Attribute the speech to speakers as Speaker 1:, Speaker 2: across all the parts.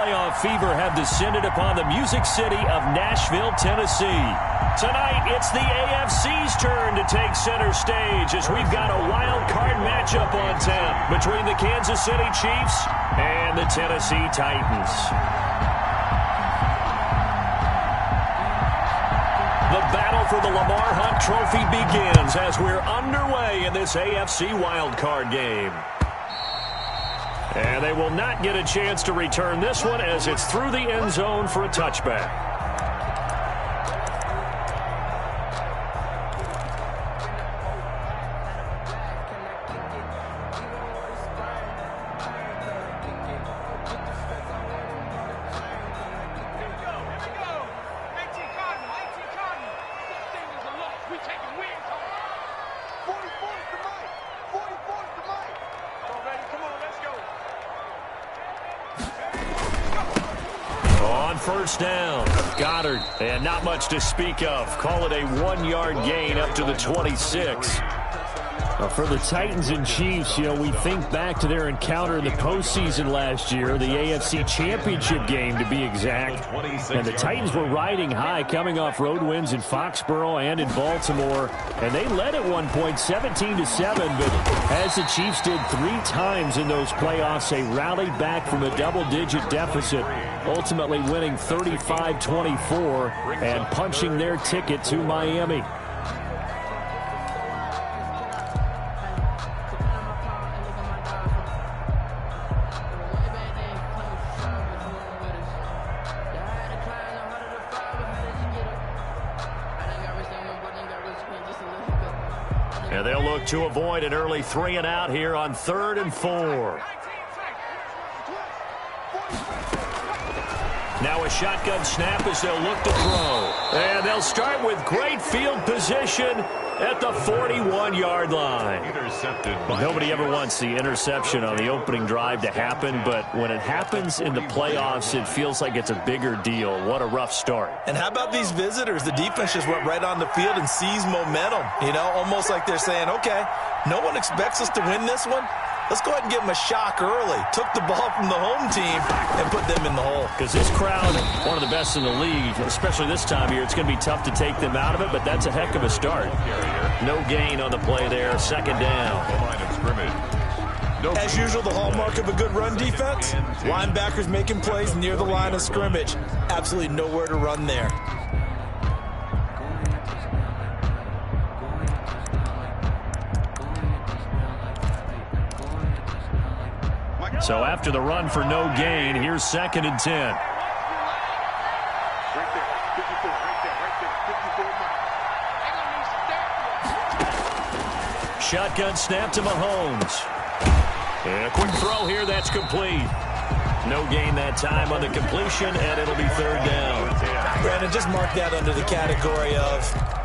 Speaker 1: Playoff fever have descended upon the music city of Nashville, Tennessee. Tonight, it's the AFC's turn to take center stage as we've got a wild card matchup on tap between the Kansas City Chiefs and the Tennessee Titans. The battle for the Lamar Hunt Trophy begins as we're underway in this AFC wildcard game. And they will not get a chance to return this one as it's through the end zone for a touchback. First down, Goddard, and not much to speak of. Call it a 1-yard gain up to the 26. For the Titans and Chiefs, we think back to their encounter in the postseason last year, the AFC Championship game to be exact. And the Titans were riding high, coming off road wins in Foxborough and in Baltimore. And they led at one point 17-7, but as the Chiefs did 3 times in those playoffs, they rallied back from a double-digit deficit, ultimately winning 35-24 and punching their ticket to Miami. And they'll look to avoid an early 3-and-out here on 3rd and 4. Now a shotgun snap as they'll look to throw. And they'll start with great field position at the 41-yard line. Nobody ever wants the interception on the opening drive to happen, but when it happens in the playoffs, it feels like it's a bigger deal. What a rough start.
Speaker 2: And how about these visitors? The defense just went right on the field and seized momentum. Almost like they're saying, okay, no one expects us to win this one. Let's go ahead and give them a shock early. Took the ball from the home team and put them in the hole.
Speaker 1: Because this crowd, one of the best in the league, especially this time of year, it's going to be tough to take them out of it, but that's a heck of a start. No gain on the play there, 2nd down.
Speaker 2: As usual, the hallmark of a good run defense, linebackers making plays near the line of scrimmage. Absolutely nowhere to run there.
Speaker 1: So after the run for no gain, here's 2nd and 10. Shotgun snap to Mahomes. And a quick throw here, that's complete. No gain that time on the completion, and it'll be 3rd down.
Speaker 2: Brandon, just mark that under the category of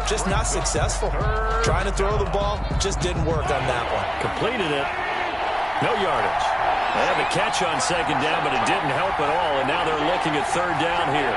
Speaker 2: just not successful. Trying to throw the ball, just didn't work on that one.
Speaker 1: Completed it. No yardage. They had the catch on 2nd down, but it didn't help at all, and now they're looking at 3rd down here.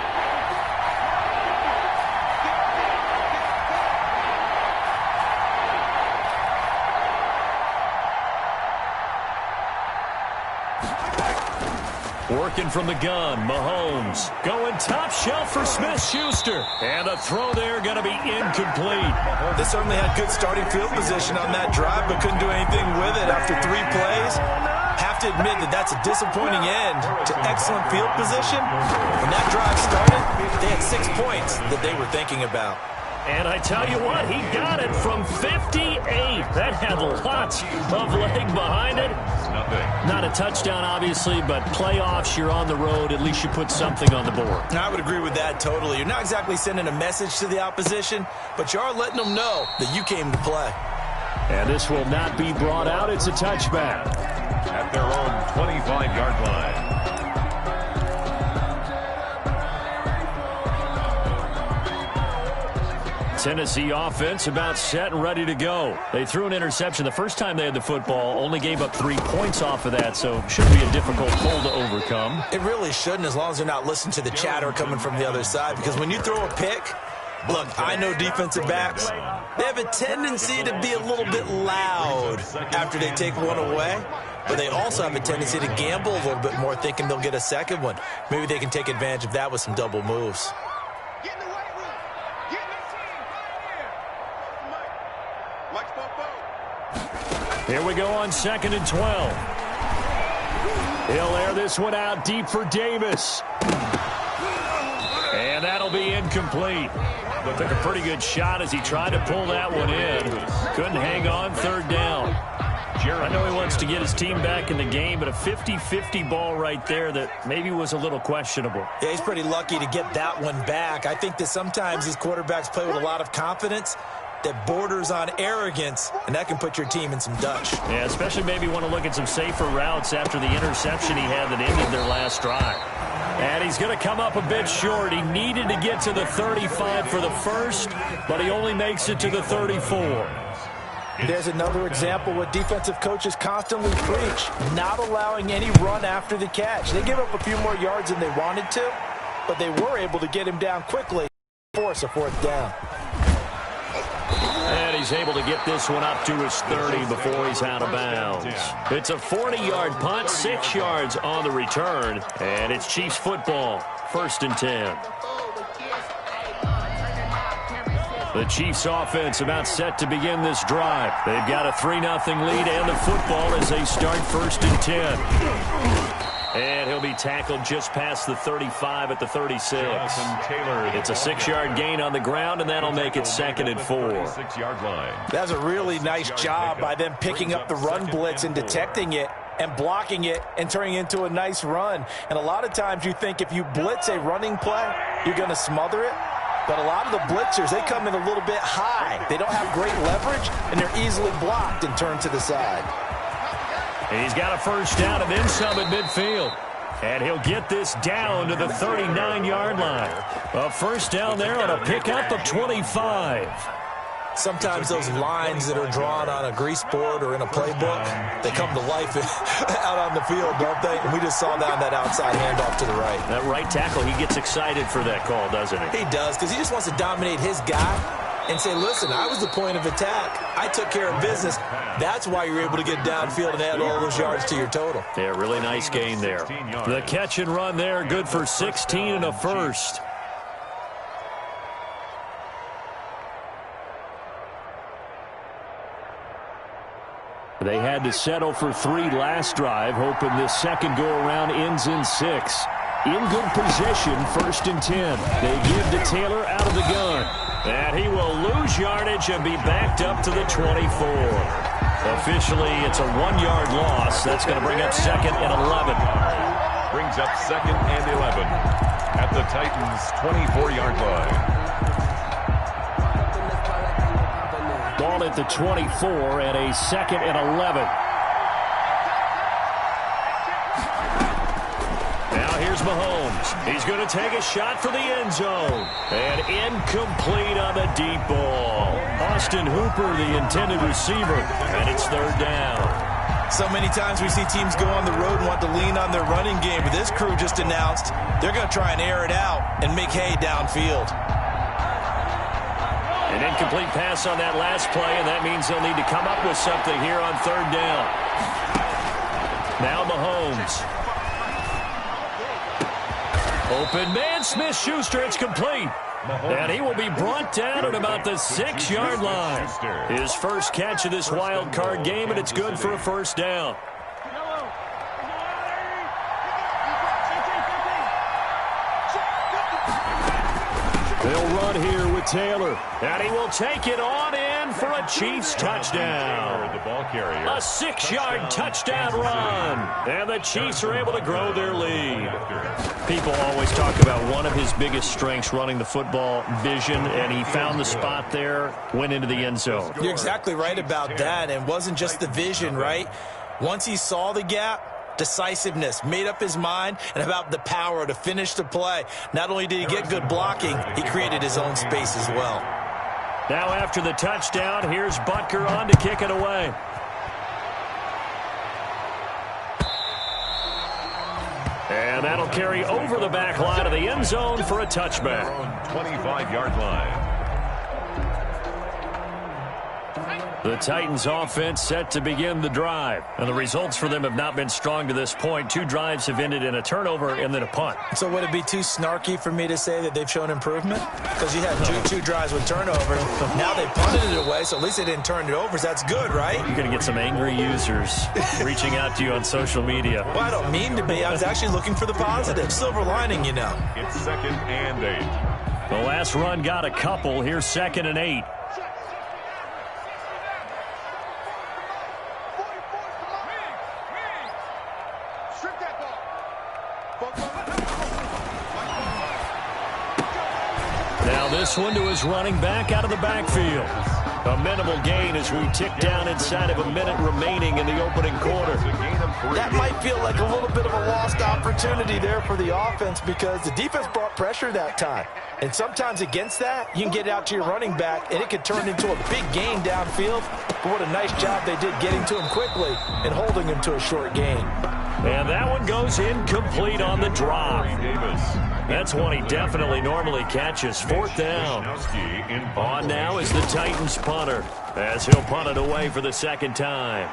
Speaker 1: Working from the gun, Mahomes going top shelf for Smith-Schuster. And the throw there going to be incomplete.
Speaker 2: They certainly had good starting field position on that drive, but couldn't do anything with it after 3 plays. Have to admit that that's a disappointing end to excellent field position. When that drive started, they had 6 points that they were thinking about.
Speaker 1: And I tell you what, he got it from 58. That had lots of leg behind it. Not a touchdown, obviously, but playoffs, you're on the road. At least you put something on the board.
Speaker 2: I would agree with that totally. You're not exactly sending a message to the opposition, but you are letting them know that you came to play.
Speaker 1: And this will not be brought out. It's a touchback.
Speaker 3: At their own 25-yard line.
Speaker 1: Tennessee offense about set and ready to go. They threw an interception the first time they had the football, only gave up 3 points off of that, so shouldn't be a difficult pull to overcome.
Speaker 2: It really shouldn't, as long as they're not listening to the chatter coming from the other side, because when you throw a pick, look, I know defensive backs, they have a tendency to be a little bit loud after they take one away. but they also have a tendency to gamble a little bit more, thinking they'll get a second one. Maybe they can take advantage of that with some double moves.
Speaker 1: Here we go on 2nd and 12. He'll air this one out deep for Davis. And that'll be incomplete. Took a pretty good shot as he tried to pull that one in. Couldn't hang on, 3rd down. I know he wants to get his team back in the game, but a 50-50 ball right there that maybe was a little questionable.
Speaker 2: Yeah, he's pretty lucky to get that one back. I think that sometimes these quarterbacks play with a lot of confidence that borders on arrogance, and that can put your team in some Dutch.
Speaker 1: Yeah, especially maybe want to look at some safer routes after the interception he had that ended their last drive. And he's going to come up a bit short. He needed to get to the 35 for the first, but he only makes it to the 34.
Speaker 2: There's another example what defensive coaches constantly preach, not allowing any run after the catch. They give up a few more yards than they wanted to, but they were able to get him down quickly to force a 4th down.
Speaker 1: And he's able to get this one up to his 30 before he's out of bounds. It's a 40-yard punt, 6 yards on the return, and it's Chiefs football, 1st and 10. The Chiefs offense about set to begin this drive. They've got a 3-0 lead and the football as they start 1st and 10. And he'll be tackled just past the 35 at the 36. It's a 6-yard gain on the ground, and that'll make it 2nd and 4.
Speaker 2: That's a really nice job by them picking up the run blitz and detecting it and blocking it and turning it into a nice run. And a lot of times you think if you blitz a running play, you're going to smother it. But a lot of the blitzers, they come in a little bit high. They don't have great leverage, and they're easily blocked and turned to the side.
Speaker 1: He's got a 1st down and then some at midfield. And he'll get this down to the 39-yard line. A 1st down there on a pickup of 25.
Speaker 2: Sometimes those lines that are drawn on a grease board or in a playbook, they come to life out on the field, don't they? And we just saw that on that outside handoff to the right.
Speaker 1: That right tackle, he gets excited for that call, doesn't he?
Speaker 2: He does, because he just wants to dominate his guy and say, listen, I was the point of attack. I took care of business. That's why you're able to get downfield and add all those yards to your total.
Speaker 1: Yeah, really nice gain there. The catch and run there, good for 16 and a 1st. They had to settle for 3 last drive, hoping this second go-around ends in 6. In good position, 1st and 10. They give to Taylor out of the gun. And he will lose yardage and be backed up to the 24. Officially, it's a 1-yard loss. That's going to bring up 2nd and 11.
Speaker 3: Brings up 2nd and 11 at the Titans' 24-yard line.
Speaker 1: Ball at the 24 and a 2nd and 11. Now here's Mahomes. He's going to take a shot for the end zone. And incomplete on the deep ball. Austin Hooper, the intended receiver. And it's 3rd down.
Speaker 2: So many times we see teams go on the road and want to lean on their running game. But this crew just announced they're going to try and air it out and make hay downfield.
Speaker 1: An incomplete pass on that last play, and that means they'll need to come up with something here on 3rd down. Now Mahomes. Open man, Smith-Schuster, it's complete. And he will be brought down at about the 6-yard line. His first catch of this wild card game, and it's good for a 1st down. They'll run here with Taylor. And he will take it on in for a Chiefs touchdown.
Speaker 3: The ball carrier.
Speaker 1: A 6-yard touchdown run. And the Chiefs are able to grow their lead. People always talk about one of his biggest strengths running the football, vision, and he found the spot there, went into the end zone.
Speaker 2: You're exactly right about that. And it wasn't just the vision, right? Once he saw the gap, decisiveness, made up his mind, and about the power to finish the play. Not only did he get good blocking, he created his own space as well.
Speaker 1: Now after the touchdown, here's Butker on to kick it away. And that'll carry over the back line of the end zone for a touchback.
Speaker 3: 25-yard line.
Speaker 1: The Titans offense set to begin the drive. And the results for them have not been strong to this point. 2 drives have ended in a turnover and then a punt.
Speaker 2: So would it be too snarky for me to say that they've shown improvement? Because you had two drives with turnovers. Now they punted it away, so at least they didn't turn it over. So that's good, right?
Speaker 1: You're going to get some angry users reaching out to you on social media.
Speaker 2: Well, I don't mean to be. I was actually looking for the positive. Silver lining, you know.
Speaker 3: It's 2nd and 8.
Speaker 1: The last run got a couple. Here's 2nd and 8. Now this one to his running back out of the backfield. A minimal gain as we tick down inside of a minute remaining in the opening quarter.
Speaker 2: That might feel like a little bit of a lost opportunity there for the offense because the defense brought pressure that time. And sometimes against that, you can get it out to your running back, and it could turn into a big gain downfield. But what a nice job they did getting to him quickly and holding him to a short gain.
Speaker 1: And that one goes incomplete on the drop. That's one he definitely normally catches. 4th down. On now is the Titans punter as he'll punt it away for the 2nd time.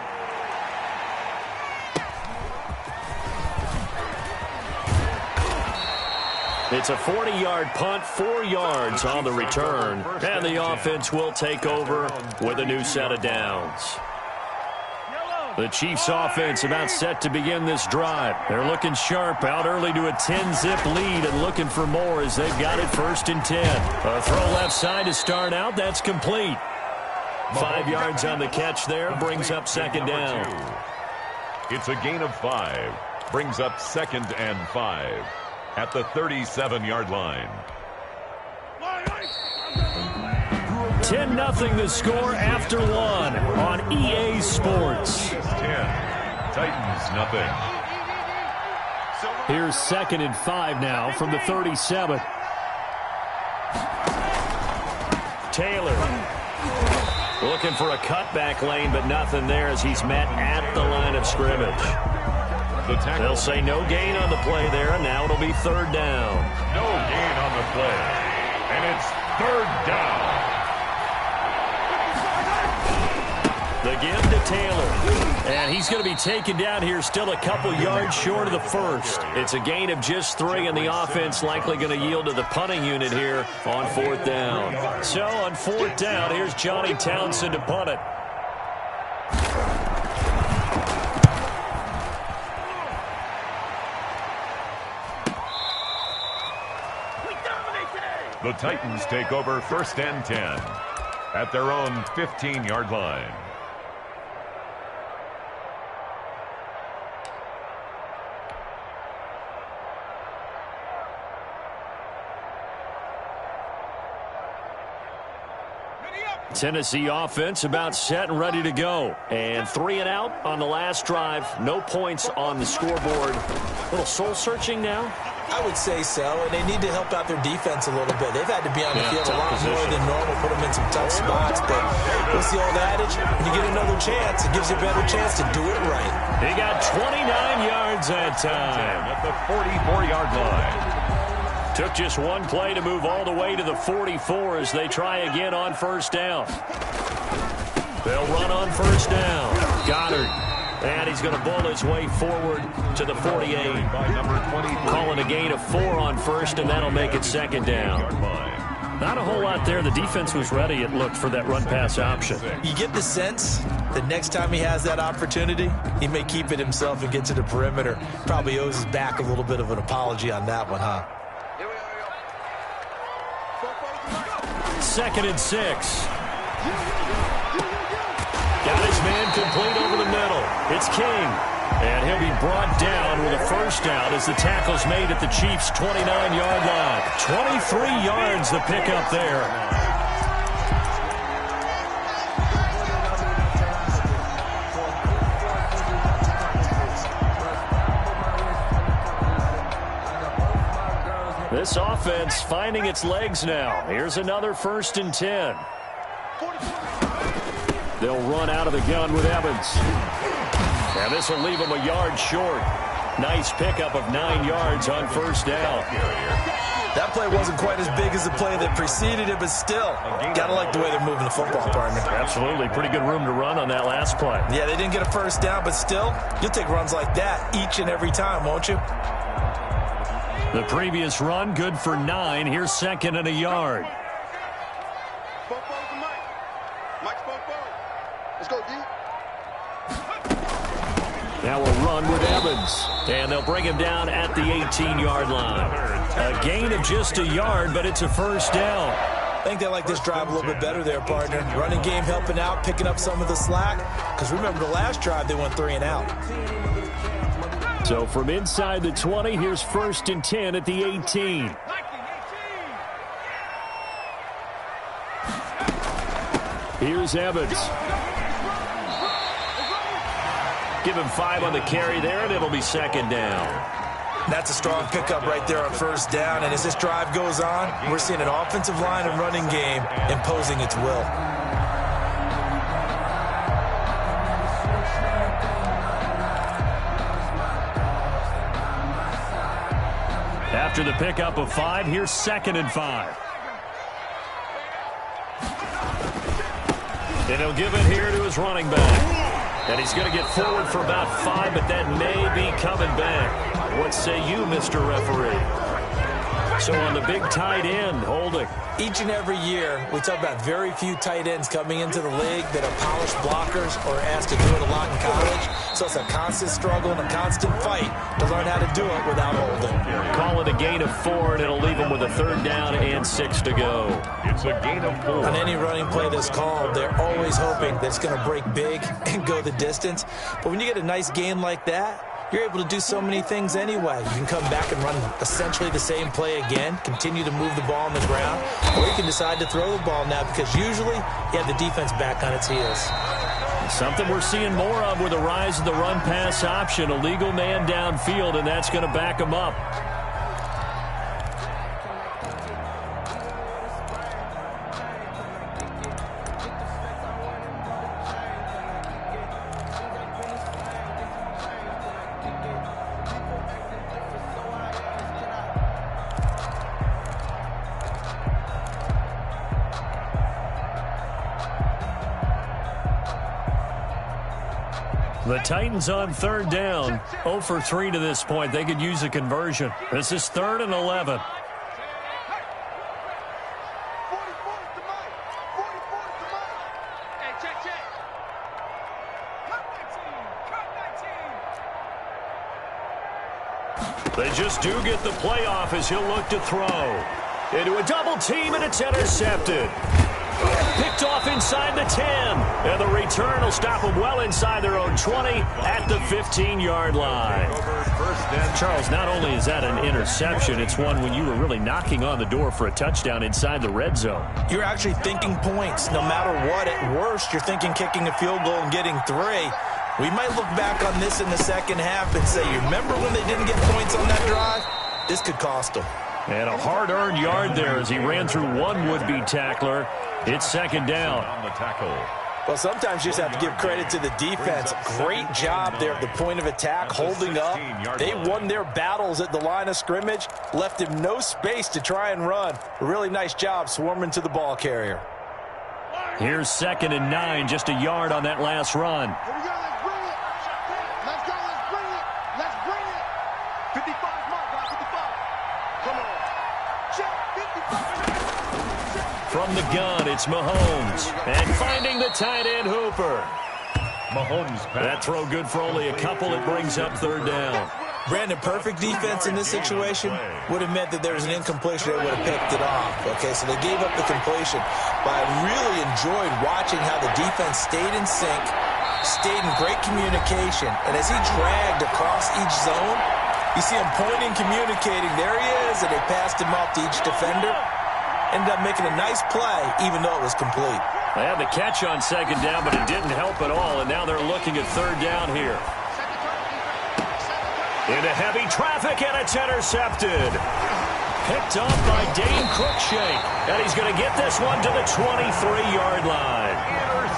Speaker 1: It's a 40-yard punt, 4 yards on the return. And the offense will take over with a new set of downs. The Chiefs offense about set to begin this drive. They're looking sharp, out early to a 10-zip lead and looking for more as they've got it 1st and 10. A throw left side to start out. That's complete. 5 yards on the catch there. Brings up 2nd down.
Speaker 3: It's a gain of 5. Brings up 2nd and 5 at the 37-yard line.
Speaker 1: 10-0 the score after 1 on EA Sports.
Speaker 3: 10. Titans nothing.
Speaker 1: Here's 2nd and 5 now from the 37. Taylor looking for a cutback lane, but nothing there as he's met at the line of scrimmage. They'll say no gain on the play there, and now it'll be 3rd down.
Speaker 3: No gain on the play, and it's 3rd down.
Speaker 1: The give to Taylor. And he's going to be taken down here still a couple yards short of the 1st. It's a gain of just 3, and the offense likely going to yield to the punting unit here on 4th down. So on 4th down, here's Johnny Townsend to punt it.
Speaker 3: The Titans take over 1st and 10 at their own 15-yard line.
Speaker 1: Tennessee offense about set and ready to go. And 3 and out on the last drive. No points on the scoreboard. A little soul-searching now?
Speaker 2: I would say so, and they need to help out their defense a little bit. They've had to be on the field a lot more than normal, put them in some tough spots. But what's the old adage? When you get another chance, it gives you a better chance to do it right.
Speaker 1: He got 29 yards that time.
Speaker 3: At the 44-yard line.
Speaker 1: Took just one play to move all the way to the 44 as they try again on 1st down. They'll run on 1st down. Goddard. And he's going to bull his way forward to the 48. Calling a gain of 4 on 1st, and that'll make it 2nd down. Not a whole lot there. The defense was ready, it looked, for that run-pass option.
Speaker 2: You get the sense that next time he has that opportunity, he may keep it himself and get to the perimeter. Probably owes his back a little bit of an apology on that one, huh?
Speaker 1: 2nd and 6. Got his man complete over the middle. It's King. And he'll be brought down with a 1st down as the tackle's made at the Chiefs' 29-yard line. 23 yards the pickup there. This offense finding its legs now. Here's another 1st and 10. They'll run out of the gun with Evans. And this will leave them a yard short. Nice pickup of 9 yards on 1st down.
Speaker 2: That play wasn't quite as big as the play that preceded it, but still, got to like the way they're moving the football, partner.
Speaker 1: Absolutely. Pretty good room to run on that last play.
Speaker 2: Yeah, they didn't get a first down, but still, you'll take runs like that each and every time, won't you?
Speaker 1: The previous run, good for 9. Here's second and a yard.
Speaker 4: Let's go, D.
Speaker 1: Now a run with Evans. And they'll bring him down at the 18-yard line. A gain of just a yard, but it's a first down.
Speaker 2: I think they like this drive a little bit better there, partner. Running game helping out, picking up some of the slack. Because remember the last drive, they went 3 and out.
Speaker 1: So from inside the 20, here's first and 10 at the 18. Here's Evans. Give him 5 on the carry there, and it'll be second down.
Speaker 2: That's a strong pickup right there on first down. And as this drive goes on, we're seeing an offensive line and running game imposing its will.
Speaker 1: After the pickup of 5, here's second and 5. And he'll give it here to his running back. And he's going to get forward for about 5, but that may be coming back. What say you, Mr. Referee? So on the big tight end, holding.
Speaker 2: Each and every year, we talk about very few tight ends coming into the league that are polished blockers or asked to do it a lot in college. So it's a constant struggle and a constant fight to learn how to do it without holding.
Speaker 1: Call it a gain of 4, and it'll leave them with a third down and 6 to go.
Speaker 3: It's a gain of 4.
Speaker 2: On any running play that's called, they're always hoping that it's going to break big and go the distance. But when you get a nice gain like that, you're able to do so many things anyway. You can come back and run essentially the same play again, continue to move the ball on the ground, or you can decide to throw the ball now because usually you have the defense back on its heels.
Speaker 1: Something we're seeing more of with the rise of the run-pass option, a legal man downfield, and that's going to back him up. The Titans on third down, 0 for 3 to this point. They could use a conversion. This is 3rd and 11. They just do get the playoff as he'll look to throw. Into a double team, and it's intercepted. Picked off inside the 10. And the return will stop them well inside their own 20 at the 15-yard line. Charles, not only is that an interception, it's one when you were really knocking on the door for a touchdown inside the red zone.
Speaker 2: You're actually thinking points. No matter what, at worst, you're thinking kicking a field goal and getting 3. We might look back on this in the second half and say, you remember when they didn't get points on that drive? This could cost them.
Speaker 1: And a hard-earned yard there as he ran through one would-be tackler. It's second down.
Speaker 3: On the tackle.
Speaker 2: Well, sometimes you just have to give credit to the defense. Great job there at the point of attack, holding up. They won their battles at the line of scrimmage, left him no space to try and run. A really nice job swarming to the ball carrier.
Speaker 1: Here's 2nd and 9, just a yard on that last run.
Speaker 4: Here we go, let's bring it. Let's go, let's bring it. Let's bring it. 55, mark, 55. Come on. Check, 55.
Speaker 1: From the gun, it's Mahomes. And finding the tight end, Hooper.
Speaker 3: Mahomes pass.
Speaker 1: That throw good for only a couple. It brings up third down.
Speaker 2: Brandon, perfect defense in this situation would have meant that there was an incompletion. They would have picked it off. Okay, so they gave up the completion. But I really enjoyed watching how the defense stayed in sync, stayed in great communication. And as he dragged across each zone, you see him pointing, communicating. There he is, and they passed him off to each defender. Ended up making a nice play, even though it was complete.
Speaker 1: They had the catch on second down, but it didn't help at all, and now they're looking at third down here. Into heavy traffic, and it's intercepted. Picked up by Dane Cruikshank, and he's going to get this one to the 23-yard line.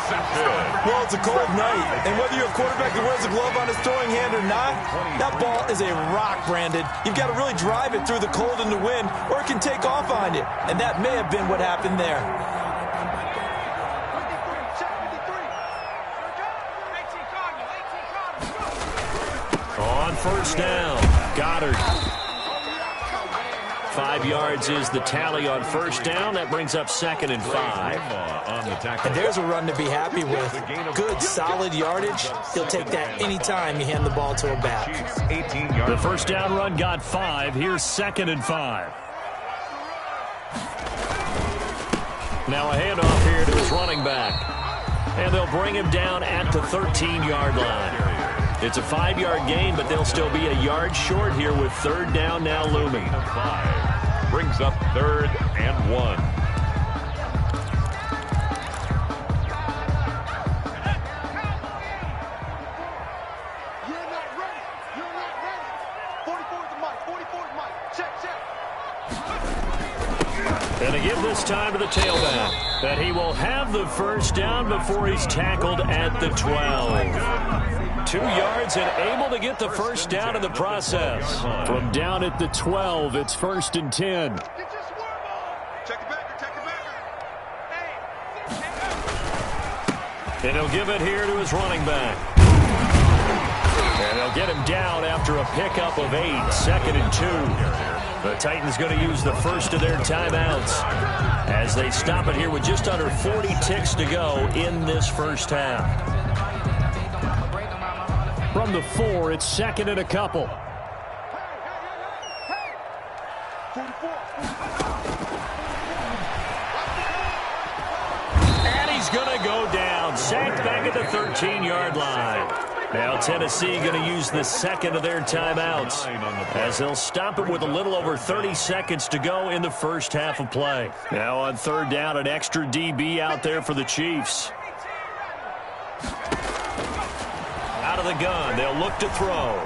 Speaker 2: Well, it's a cold night, and whether you're a quarterback that wears a glove on his throwing hand or not, that ball is a rock, Brandon. You've got to really drive it through the cold and the wind, or it can take off on you, and that may have been what happened there.
Speaker 1: On first down, Goddard. 5 yards is the tally on first down. That brings up 2nd and 5.
Speaker 2: And there's a run to be happy with. Good, solid yardage. He'll take that anytime you hand the ball to a back.
Speaker 1: The first down run got 5. Here's 2nd and 5. Now a handoff here to his running back. And they'll bring him down at the 13-yard line. It's a 5-yard gain, but they'll still be a yard short here with 3rd down now looming.
Speaker 3: 5 brings up 3rd and 1.
Speaker 4: You're not ready. You're not ready. 44 is the mic. 44 is mic. Check.
Speaker 1: And to give this time to the tailback, that he will have the first down before he's tackled at the 12. 2 yards and able to get the first down in the process. From down at the 12, it's 1st and 10.
Speaker 4: Get your swerve on. Check it back.
Speaker 1: And he'll give it here to his running back. And they'll get him down after a pickup of 8, 2nd and 2. The Titans going to use the first of their timeouts as they stop it here with just under 40 ticks to go in this first half. From the 4, it's 2nd and a couple. And he's going to go down. Sacked back at the 13-yard line. Now Tennessee going to use the 2nd of their timeouts as they'll stop it with a little over 30 seconds to go in the first half of play. Now on 3rd down, an extra DB out there for the Chiefs. Out of the gun, they'll look to throw.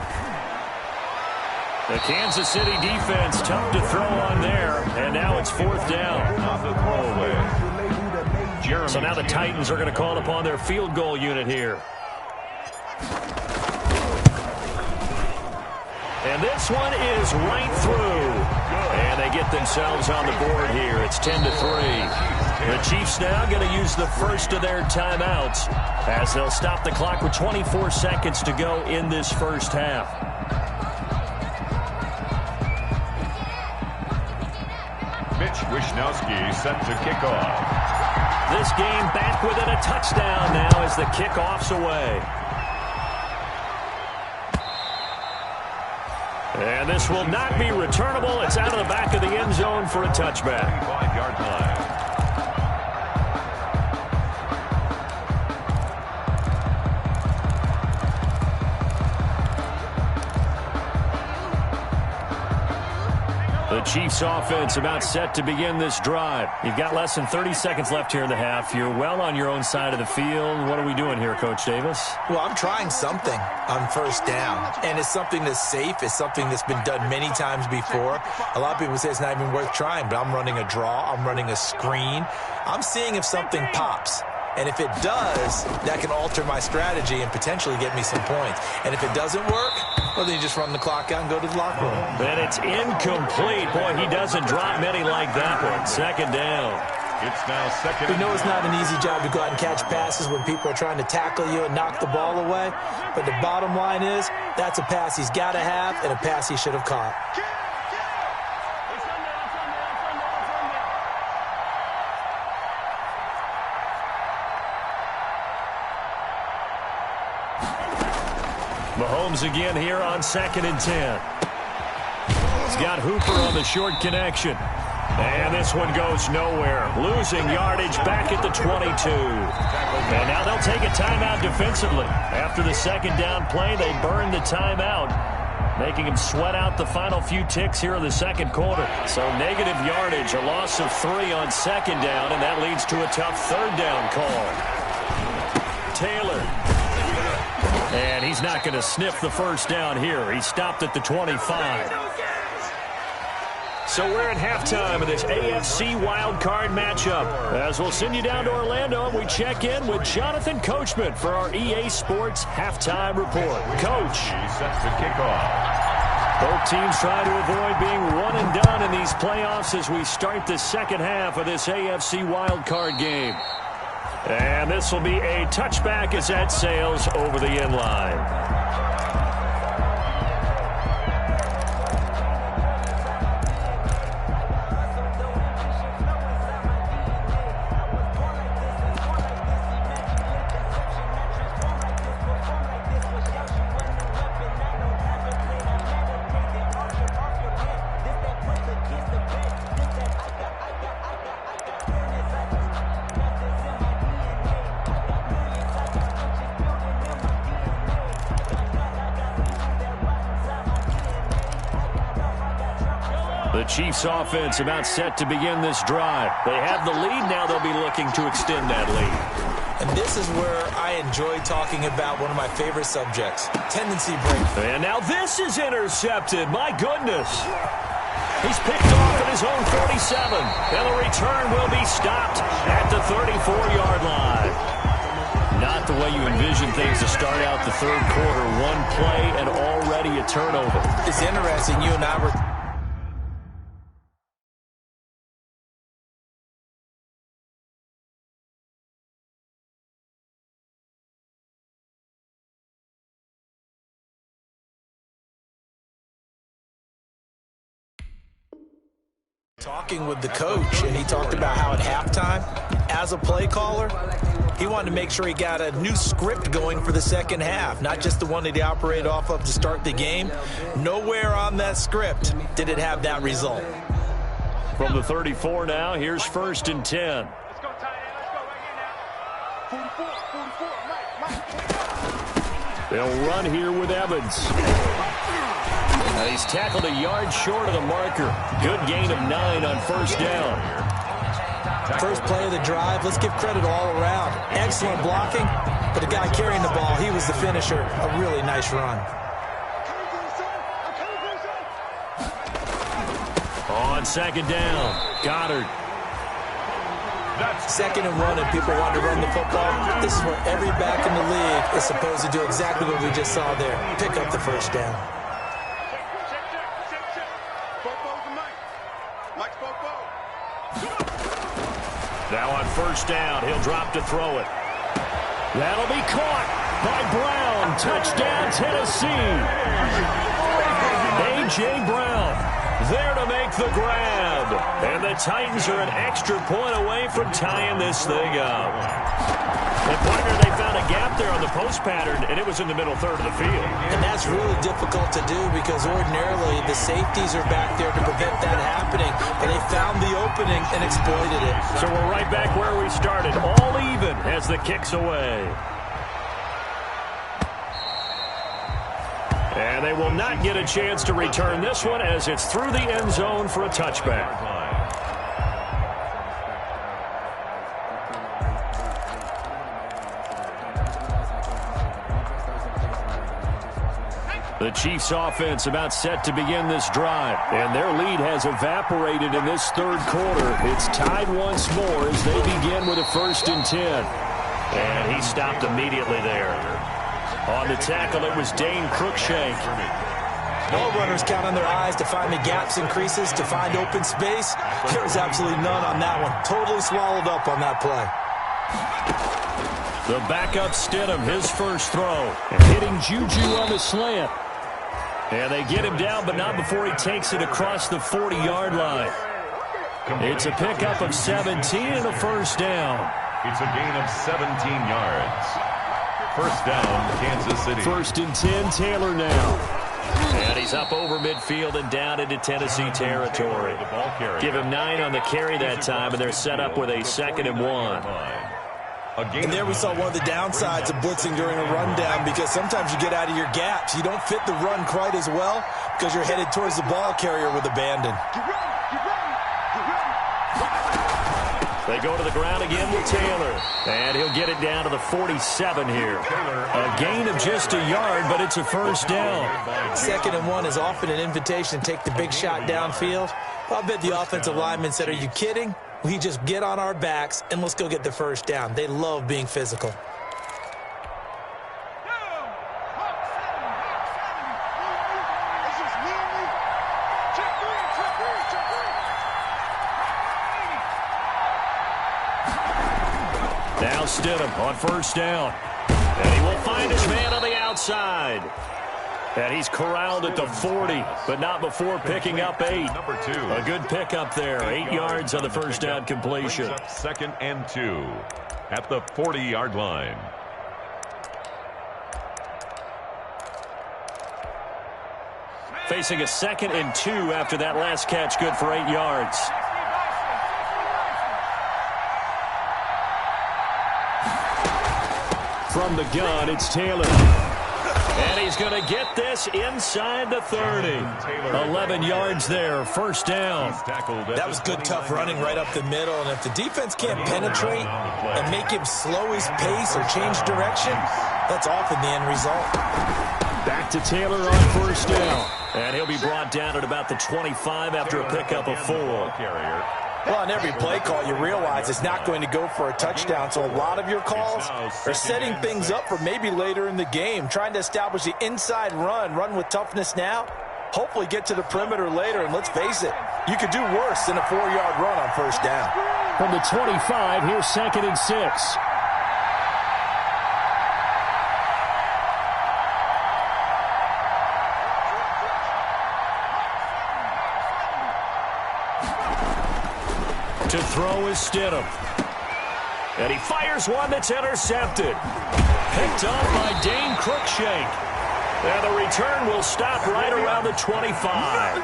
Speaker 1: The Kansas City defense tough to throw on there, and now it's 4th down. So now the Titans are going to call upon their field goal unit here. And this one is right through. And they get themselves on the board here. It's 10-3. The Chiefs now going to use the first of their timeouts as they'll stop the clock with 24 seconds to go in this first half.
Speaker 3: Mitch Wishnowsky set to kick off.
Speaker 1: This game back within a touchdown now as the kickoff's away. And this will not be returnable. It's out of the back of the end zone for a touchback.
Speaker 3: 5-yard line.
Speaker 1: The Chiefs offense about set to begin this drive. You've got less than 30 seconds left here in the half. You're well on your own side of the field. What are we doing here, Coach Davis?
Speaker 2: Well, I'm trying something on first down, and it's something that's safe. It's something that's been done many times before. A lot of people say it's not even worth trying, but I'm running a draw. I'm running a screen. I'm seeing if something pops. And if it does, that can alter my strategy and potentially get me some points. And if it doesn't work, well, then you just run the clock out and go to the locker room.
Speaker 1: And it's incomplete. Boy, he doesn't drop many like that one. 2nd down.
Speaker 3: It's now 2nd.
Speaker 2: We know it's not an easy job to go out and catch passes when people are trying to tackle you and knock the ball away. But the bottom line is, that's a pass he's got to have and a pass he should have caught.
Speaker 1: Mahomes again here on 2nd and 10. He's got Hooper on the short connection. And this one goes nowhere. Losing yardage back at the 22. And now they'll take a timeout defensively. After the 2nd down play, they burn the timeout, making him sweat out the final few ticks here in the 2nd quarter. So negative yardage, a loss of 3 on 2nd down, and that leads to a tough 3rd down call. Taylor. And he's not going to sniff the first down here. He stopped at the 25. So we're at halftime of this AFC wildcard matchup. As we'll send you down to Orlando, and we check in with Jonathan Coachman for our EA Sports Halftime Report. Coach.
Speaker 3: He's set to kick off.
Speaker 1: Both teams trying to avoid being one and done in these playoffs as we start the second half of this AFC wildcard game. And this will be a touchback as that sails over the end line. The Chiefs offense about set to begin this drive. They have the lead. Now they'll be looking to extend that lead.
Speaker 2: And this is where I enjoy talking about one of my favorite subjects, tendency break.
Speaker 1: And now this is intercepted. My goodness. He's picked off at his own 47. And the return will be stopped at the 34-yard line. Not the way you envision things to start out the third quarter. One play and already a turnover.
Speaker 2: It's interesting. You and I were talking with the coach, and he talked about how at halftime, as a play caller, he wanted to make sure he got a new script going for the second half, not just the one that he operated off of to start the game. Nowhere on that script did it have that result.
Speaker 1: From the 34 now, here's 1st and 10.
Speaker 4: Let's go, tight end. Let's go right here now. 44.
Speaker 1: They'll run here with Evans. He's tackled a yard short of the marker. Good gain of 9 on 1st down.
Speaker 2: First play of the drive, let's give credit all around. Excellent blocking, but the guy carrying the ball, he was the finisher. A really nice run.
Speaker 1: On 2nd down, Goddard.
Speaker 2: That's 2nd and 1, and people want to run the football. This is where every back in the league is supposed to do exactly what we just saw there. Pick up the 1st down.
Speaker 1: Now on 1st down, he'll drop to throw it. That'll be caught by Brown. Touchdown, Tennessee. A.J. Brown there to make the grab. And the Titans are an extra point away from tying this thing up. And, partner, they found a gap there on the post pattern, and it was in the middle third of the field.
Speaker 2: And that's really difficult to do because ordinarily the safeties are back there to prevent that happening. But they found the opening and exploited it.
Speaker 1: So we're right back where we started, all even as the kick's away. And they will not get a chance to return this one as it's through the end zone for a touchback. The Chiefs offense about set to begin this drive, and their lead has evaporated in this third quarter. It's tied once more as they begin with a 1st and 10. And he stopped immediately there. On the tackle, it was Dane Cruikshank.
Speaker 2: All runners count on their eyes to find the gaps and creases, to find open space. There was absolutely none on that one. Totally swallowed up on that play.
Speaker 1: The backup Stidham, his first throw, hitting Juju on the slant. And they get him down, but not before he takes it across the 40-yard line. It's a pickup of 17 and a 1st down.
Speaker 3: It's a gain of 17 yards. 1st down, Kansas City.
Speaker 1: 1st and 10, Taylor now. And he's up over midfield and down into Tennessee territory. Give him 9 on the carry that time, and they're set up with a 2nd and 1.
Speaker 2: And there we saw one of the downsides of blitzing during a rundown because sometimes you get out of your gaps. You don't fit the run quite as well because you're headed towards the ball carrier with abandon.
Speaker 1: They go to the ground again with Taylor. And he'll get it down to the 47 here. A gain of just a yard, but it's a first down.
Speaker 2: 2nd and 1 is often an invitation to take the big shot downfield. I bet the offensive lineman said, are you kidding? We just get on our backs and let's go get the first down. They love being physical.
Speaker 1: Now Stidham on first down. And he will find his man on the outside. And he's corralled at the 40, but not before picking up 8.
Speaker 3: Number 2.
Speaker 1: A good pickup there. 8 yards on the first down completion.
Speaker 3: 2nd and 2 at the 40-yard line.
Speaker 1: Facing a 2nd and 2 after that last catch, good for 8 yards. From the gun, it's Taylor. And he's going to get this inside the 30. 11 yards there, first down.
Speaker 2: That was good, tough running right up the middle. And if the defense can't penetrate and make him slow his pace or change direction, that's often the end result.
Speaker 1: Back to Taylor on first down. And he'll be brought down at about the 25 after a pickup of 4.
Speaker 2: Well, on every play call, you realize it's not going to go for a touchdown, so a lot of your calls are setting things up for maybe later in the game, trying to establish the inside run with toughness now, hopefully get to the perimeter later, and let's face it, you could do worse than a 4-yard run on first down.
Speaker 1: From the 25, here's 2nd and 6. To throw is Stidham. And he fires one that's intercepted. Picked up by Dane Cruikshank. And the return will stop right around the 25.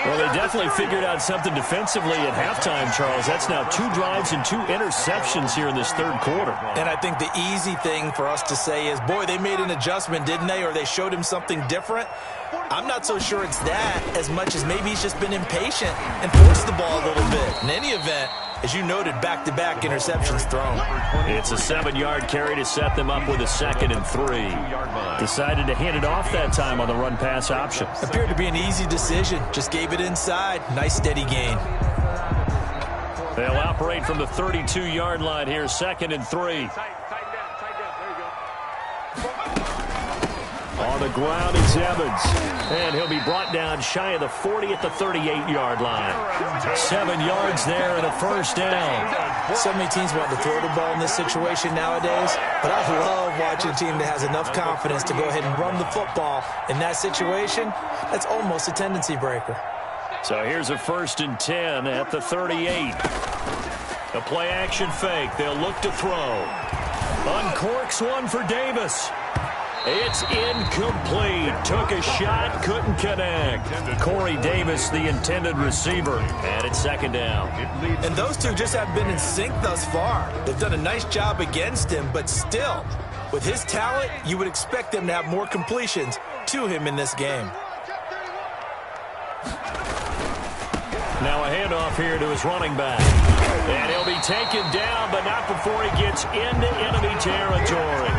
Speaker 1: Well, they definitely figured out something defensively at halftime, Charles. That's now 2 drives and 2 interceptions here in this 3rd quarter.
Speaker 2: And I think the easy thing for us to say is, boy, they made an adjustment, didn't they? Or they showed him something different. I'm not so sure it's that as much as maybe he's just been impatient and forced the ball a little bit. In any event, as you noted, back-to-back interceptions thrown.
Speaker 1: It's a 7-yard carry to set them up with a 2nd and 3. Decided to hand it off that time on the run-pass option.
Speaker 2: Appeared to be an easy decision. Just gave it inside. Nice steady gain.
Speaker 1: They'll operate from the 32-yard line here, 2nd and 3. On the ground, it's Evans. And he'll be brought down shy of the 40 at the 38-yard line. 7 yards there and a first down.
Speaker 2: So many teams want to throw the ball in this situation nowadays, but I love watching a team that has enough confidence to go ahead and run the football. In that situation, that's almost a tendency breaker.
Speaker 1: So here's a 1st and 10 at the 38. A play-action fake. They'll look to throw. Uncorks one for Davis. It's incomplete. Took a shot, couldn't connect. Corey Davis, the intended receiver, and it's 2nd down.
Speaker 2: And those two just haven't been in sync thus far. They've done a nice job against him, but still, with his talent, you would expect them to have more completions to him in this game.
Speaker 1: Now a handoff here to his running back. And he'll be taken down, but not before he gets into enemy territory.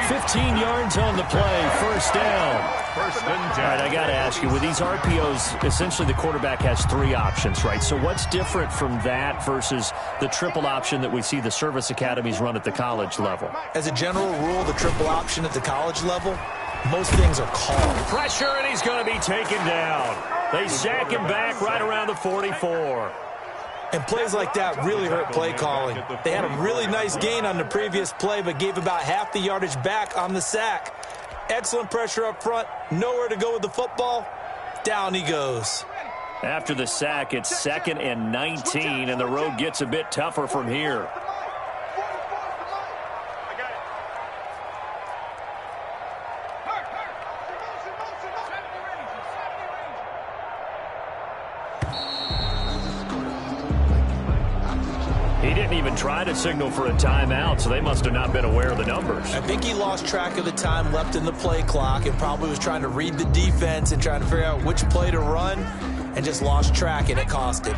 Speaker 1: 15 yards on the play, first down. All right, I got to ask you, with these RPOs, essentially the quarterback has 3 options, right? So what's different from that versus the triple option that we see the service academies run at the college level?
Speaker 2: As a general rule, the triple option at the college level, most things are called.
Speaker 1: Pressure, and he's going to be taken down. They sack him back right around the 44.
Speaker 2: And plays like that really hurt play calling. They had a really nice gain on the previous play, but gave about half the yardage back on the sack. Excellent pressure up front. Nowhere to go with the football. Down he goes.
Speaker 1: After the sack, it's 2nd and 19, and the road gets a bit tougher from here. He didn't even try to signal for a timeout, so they must have not been aware of the numbers.
Speaker 2: I think he lost track of the time left in the play clock and probably was trying to read the defense and trying to figure out which play to run and just lost track, and it cost him.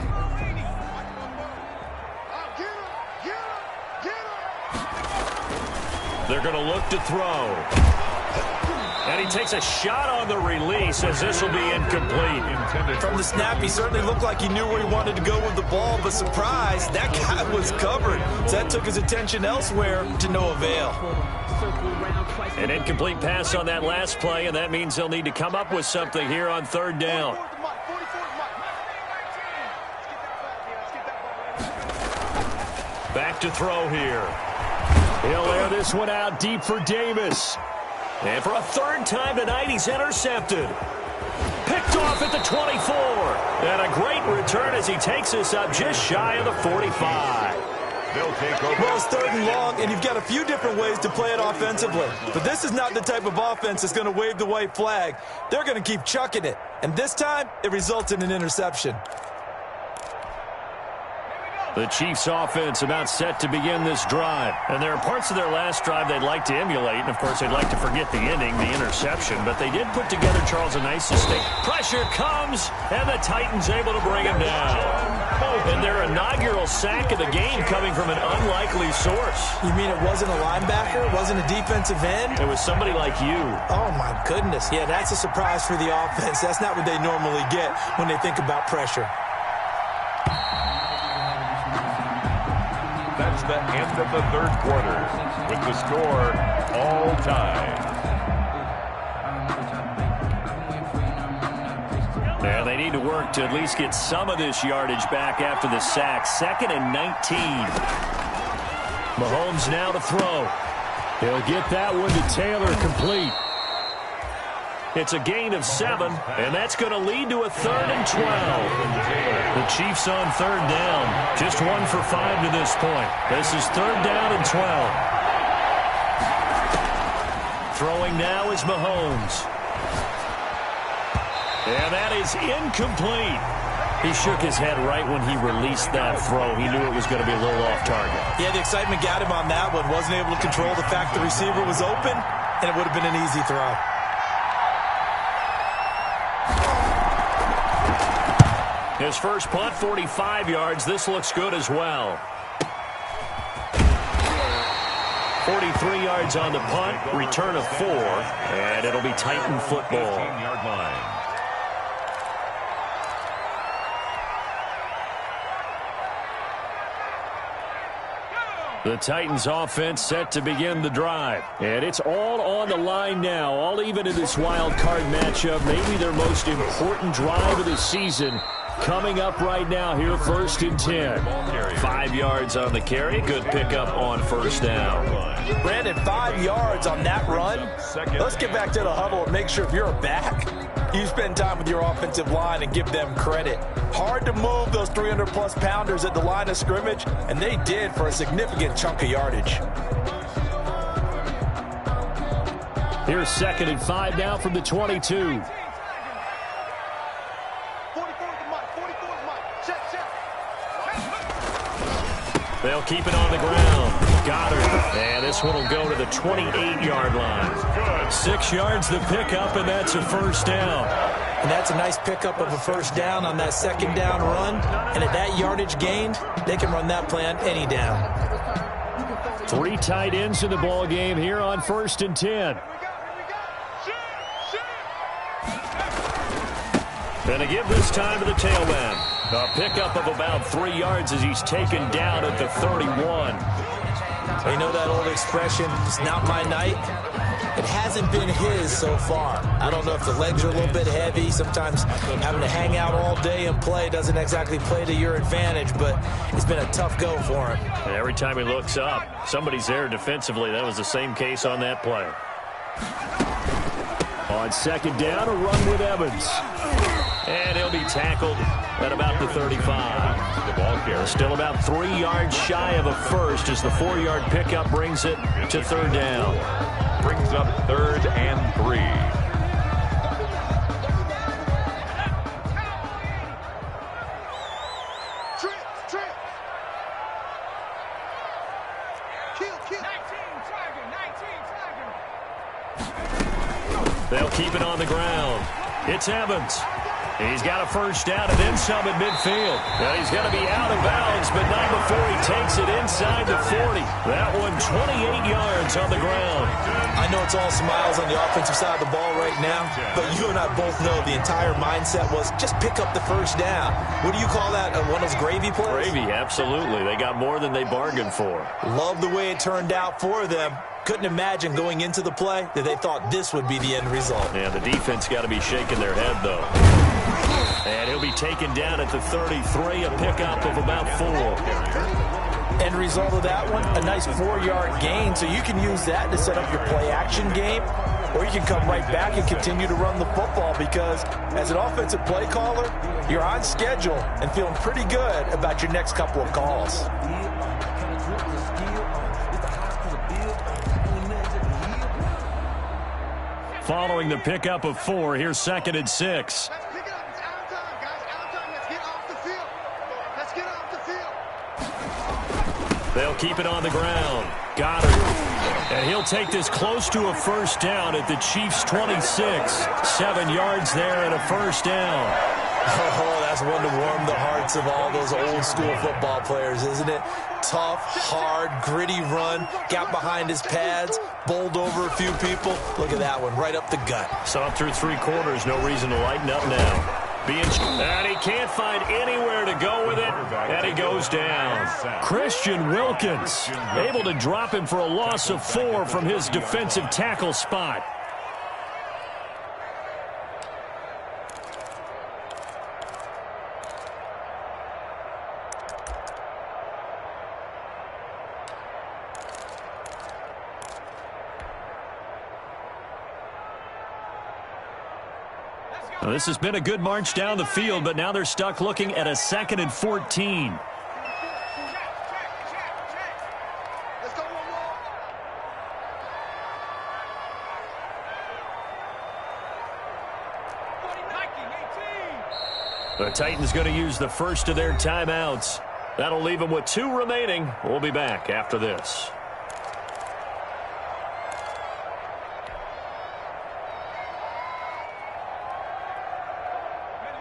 Speaker 1: They're going to look to throw. And he takes a shot on the release as this will be incomplete.
Speaker 2: From the snap, he certainly looked like he knew where he wanted to go with the ball, but surprise, that guy was covered. So that took his attention elsewhere to no avail.
Speaker 1: An incomplete pass on that last play, and that means they'll need to come up with something here on third down. Back to throw here. He'll air this one out deep for Davis. And for a third time tonight, he's intercepted. Picked off at the 24. And a great return as he takes us up just shy of the 45.
Speaker 3: They'll take over.
Speaker 2: Well, it's third and long, and you've got a few different ways to play it offensively. But this is not the type of offense that's going to wave the white flag. They're going to keep chucking it. And this time, it results in an interception.
Speaker 1: The Chiefs' offense about set to begin this drive. And there are parts of their last drive they'd like to emulate. And, of course, they'd like to forget the ending, the interception. But they did put together, Charles, a nice sustain. Pressure comes, and the Titans able to bring him down. And their inaugural sack of the game coming from an unlikely source.
Speaker 2: You mean it wasn't a linebacker? It wasn't a defensive end?
Speaker 1: It was somebody like you.
Speaker 2: Oh, my goodness. Yeah, that's a surprise for the offense. That's not what they normally get when they think about pressure.
Speaker 3: That's the end of the third quarter with the score all tied.
Speaker 1: And they need to work to at least get some of this yardage back after the sack. 2nd and 19. Mahomes now to throw. He'll get that one to Taylor complete. It's a gain of 7, and that's going to lead to a 3rd and 12. The Chiefs on third down. Just 1 for 5 to this point. This is 3rd down and 12. Throwing now is Mahomes. And that is incomplete. He shook his head right when he released that throw. He knew it was going to be a little off target.
Speaker 2: Yeah, the excitement got him on that one. Wasn't able to control the fact the receiver was open, and it would have been an easy throw.
Speaker 1: His first punt, 45 yards. This looks good as well. 43 yards on the punt, return of 4, and it'll be Titan football.
Speaker 3: 15-yard line.
Speaker 1: The Titans offense set to begin the drive. And it's all on the line now, all even in this wild card matchup. Maybe their most important drive of the season coming up right now here, 1st and 10. 5 yards on the carry. Good pickup on first down.
Speaker 2: Brandon, 5 yards on that run. Let's get back to the huddle and make sure if you're a back, you spend time with your offensive line and give them credit. Hard to move those 300-plus pounders at the line of scrimmage, and they did for a significant chunk of yardage.
Speaker 1: Here's 2nd and 5 now from the 22. They'll keep it on the ground. Goddard. And this one will go to the 28-yard line. 6 yards the pickup, and that's a first down.
Speaker 2: And that's a nice pickup of a first down on that 2nd down run. And at that yardage gained, they can run that play on any down.
Speaker 1: 3 tight ends in the ball game here on 1st and 10. And to give this time to the tailman. A pickup of about 3 yards as he's taken down at the 31.
Speaker 2: You know that old expression, it's not my night? It hasn't been his so far. I don't know if the legs are a little bit heavy. Sometimes having to hang out all day and play doesn't exactly play to your advantage, but it's been a tough go for him.
Speaker 1: And every time he looks up, somebody's there defensively. That was the same case on that play. On 2nd down, a run with Evans. And he'll be tackled at about the 35.
Speaker 3: The ball carrier.
Speaker 1: Still about 3 yards shy of a first as the 4-yard pickup brings it to 3rd down.
Speaker 3: Brings up 3rd and 3.
Speaker 1: They'll keep it on the ground. It's Evans. He's got a first down and then some at midfield. Now he's going to be out of bounds, but not before he takes it inside the 40. That one 28 yards on the ground.
Speaker 2: I know it's all smiles on the offensive side of the ball right now, but you and I both know the entire mindset was just pick up the first down. What do you call that, one of those gravy plays?
Speaker 1: Gravy, absolutely. They got more than they bargained for.
Speaker 2: Love the way it turned out for them. Couldn't imagine going into the play that they thought this would be the end result.
Speaker 1: Yeah, the defense got to be shaking their head, though. And he'll be taken down at the 33, a pickup of about 4.
Speaker 2: End result of that one, a nice 4-yard gain, so you can use that to set up your play-action game, or you can come right back and continue to run the football because as an offensive play caller, you're on schedule and feeling pretty good about your next couple of calls.
Speaker 1: Following the pickup of 4, here's 2nd and 6.
Speaker 4: Let's pick it up. It's out of time, guys. Out of time. Let's get off the field. Let's get off the field.
Speaker 1: They'll keep it on the ground. Goddard. And he'll take this close to a first down at the Chiefs' 26. 7 yards there and a first down.
Speaker 2: Oh, that's one to warm the hearts of all those old-school football players, isn't it? Tough, hard, gritty run, got behind his pads, bowled over a few people. Look at that one, right up the gut.
Speaker 1: So up through 3 quarters, no reason to lighten up now. And he can't find anywhere to go with it, and he goes down. Christian Wilkins able to drop him for a loss of 4 from his defensive tackle spot. Well, this has been a good march down the field, but now they're stuck looking at a 2nd and 14.
Speaker 4: Let's go one more.
Speaker 1: The Titans going to use the first of their timeouts. That'll leave them with 2 remaining. We'll be back after this.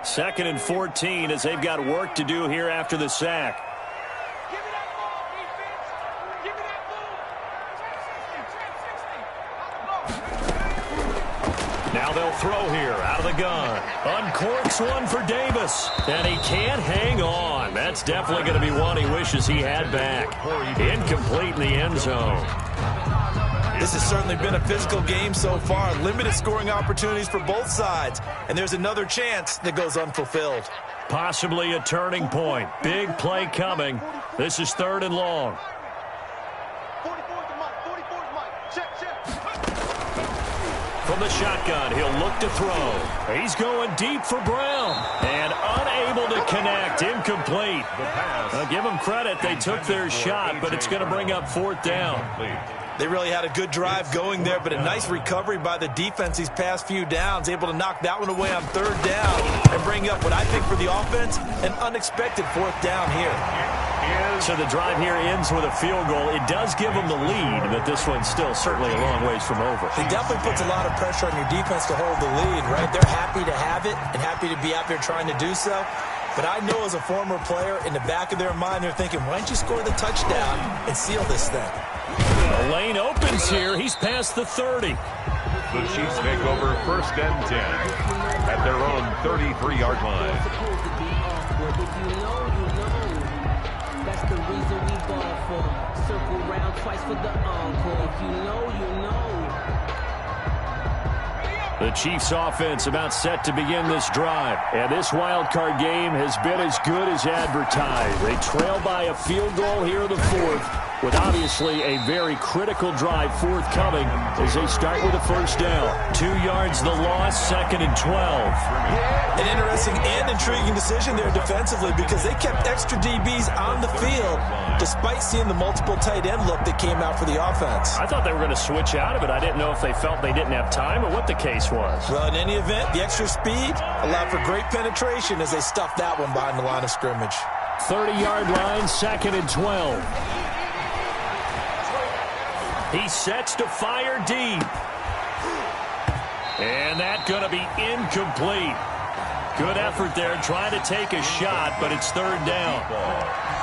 Speaker 1: Second and 14 as they've got work to do here after the sack.
Speaker 4: Give me that ball, defense. Give me that ball.
Speaker 1: Now they'll throw here out of the gun. Uncorks one for Davis. And he can't hang on. That's definitely going to be one he wishes he had back. Incomplete in the end zone.
Speaker 2: This has certainly been a physical game so far. Limited scoring opportunities for both sides. And there's another chance that goes unfulfilled.
Speaker 1: Possibly a turning point. Big play coming. This is 3rd and long.
Speaker 4: 44's the mic. 44's mic. Check.
Speaker 1: From the shotgun, he'll look to throw. He's going deep for Brown. And unable to connect. Incomplete. I'll give them credit. They took their shot, but it's going to bring up 4th down.
Speaker 2: They really had a good drive going there, but a nice recovery by the defense these past few downs, able to knock that one away on 3rd down and bring up what I think for the offense, an unexpected 4th down here.
Speaker 1: So the drive here ends with a field goal. It does give them the lead, but this one's still certainly a long ways from over.
Speaker 2: It definitely puts a lot of pressure on your defense to hold the lead, right? They're happy to have it and happy to be out there trying to do so. But I know as a former player, in the back of their mind, they're thinking, why don't you score the touchdown and seal this thing?
Speaker 1: The lane opens here. He's past the 30.
Speaker 3: The Chiefs take over 1st and 10 at their own 33-yard line.
Speaker 5: That's the reason we ball for. Circle round twice for the encore. If you know, you know.
Speaker 1: The Chiefs offense about set to begin this drive. And this wild card game has been as good as advertised. They trail by a field goal here in the 4th, with obviously a very critical drive forthcoming as they start with a first down. 2 yards the loss, 2nd and 12.
Speaker 2: An interesting and intriguing decision there defensively because they kept extra DBs on the field despite seeing the multiple tight end look that came out for the offense.
Speaker 1: I thought they were going to switch out of it. I didn't know if they felt they didn't have time or what the case was.
Speaker 2: Well, in any event, the extra speed allowed for great penetration as they stuffed that one behind the line of scrimmage.
Speaker 1: 30-yard line, 2nd and 12. He sets to fire deep. And that's going to be incomplete. Good effort there, trying to take a shot, but it's third down.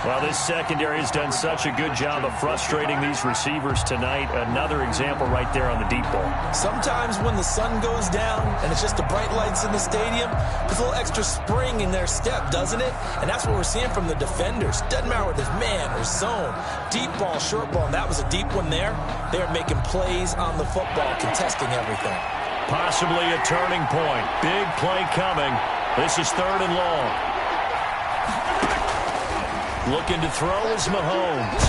Speaker 1: Well, this secondary has done such a good job of frustrating these receivers tonight. Another example right there on the deep ball.
Speaker 2: Sometimes when the sun goes down and it's just the bright lights in the stadium, there's a little extra spring in their step, doesn't it? And that's what we're seeing from the defenders. Doesn't matter whether it's man or zone. Deep ball, short ball, and that was a deep one there. They're making plays on the football, contesting everything.
Speaker 1: Possibly a turning point. Big play coming. This is third and long. Looking to throw is Mahomes.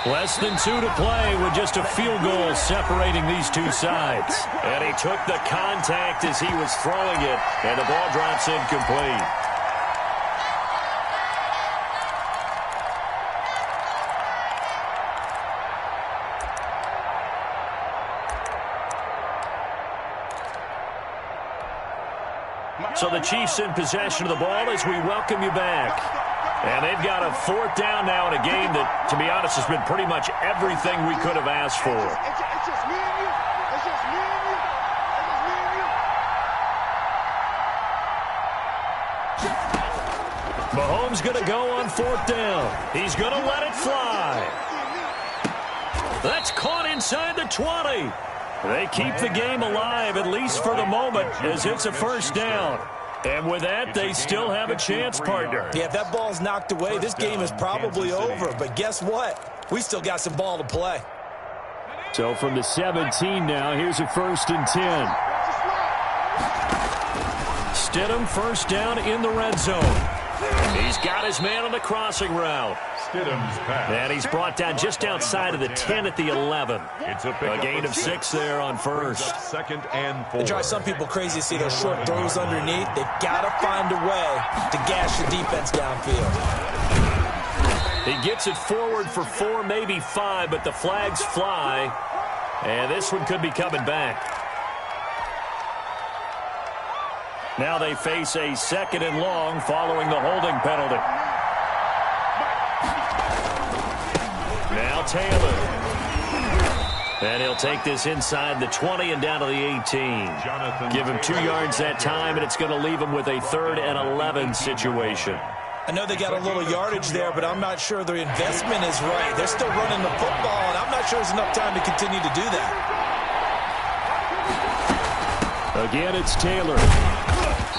Speaker 1: Less than 2 to play with just a field goal separating these two sides. And he took the contact as he was throwing it, and the ball drops incomplete. So the Chiefs in possession of the ball as we welcome you back. And they've got a fourth down now in a game that, to be honest, has been pretty much everything we could have asked for.
Speaker 4: It's just me and you. It's just me and you. It's just me and you.
Speaker 1: Mahomes going to go on fourth down. He's going to let it fly. That's caught inside the 20. They keep the game alive, at least for the moment, as it's a first down. And with that, they still have a chance, partner.
Speaker 2: Yeah, if that ball's knocked away, this game is probably over. But guess what? We still got some ball to play.
Speaker 1: So from the 17 now, here's a 1st and 10. Stidham first down in the red zone. He's got his man on the crossing route.
Speaker 3: Stidham's pass.
Speaker 1: And he's brought down just outside of the 10 at the 11.
Speaker 3: It's a
Speaker 1: gain of 6 there on first.
Speaker 3: 2nd and 4.
Speaker 2: It drives some people crazy to see those short throws underneath. They've got to find a way to gash the defense downfield.
Speaker 1: He gets it forward for 4, maybe 5, but the flags fly. And this one could be coming back. Now they face a 2nd and long following the holding penalty. Now Taylor. And he'll take this inside the 20 and down to the 18. Give him 2 yards that time, and it's going to leave him with a 3rd and 11 situation.
Speaker 2: I know they got a little yardage there, but I'm not sure their investment is right. They're still running the football, and I'm not sure there's enough time to continue to do that.
Speaker 1: Again, it's Taylor.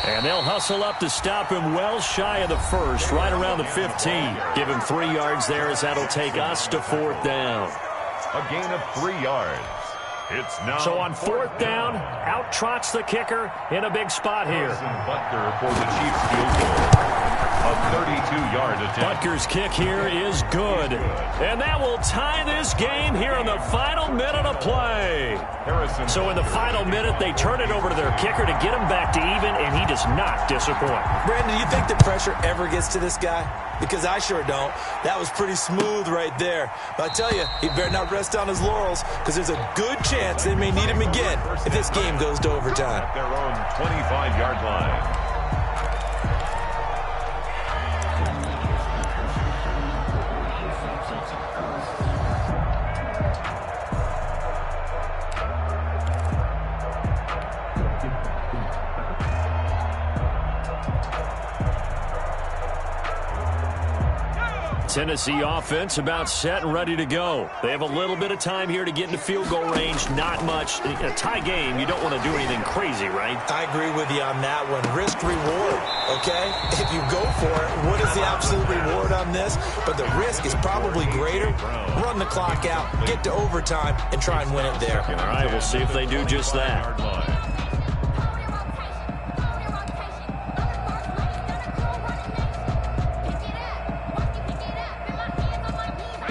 Speaker 1: And they'll hustle up to stop him well shy of the 1st, right around the 15. Give him 3 yards there as that'll take us to 4th down.
Speaker 3: A gain of 3 yards. It's now.
Speaker 1: So on 4th down, out trots the kicker in a big spot here.
Speaker 3: Butker for the Chiefs field goal. A 32-yard attempt.
Speaker 1: Butker's kick here is good. And that will tie this game here in the final minute of play. So in the final minute, they turn it over to their kicker to get him back to even, and he does not disappoint.
Speaker 2: Brandon, you think the pressure ever gets to this guy? Because I sure don't. That was pretty smooth right there. But I tell you, he better not rest on his laurels, because there's a good chance they may need him again if this game goes to overtime.
Speaker 3: At their own 25-yard line.
Speaker 1: Tennessee offense about set and ready to go. They have a little bit of time here to get into field goal range. Not much. In a tie game, you don't want to do anything crazy, right?
Speaker 2: I agree with you on that one. Risk reward, okay? If you go for it, what is the absolute reward on this? But the risk is probably greater. Run the clock out, get to overtime, and try and win it there.
Speaker 1: All right, we'll see if they do just that.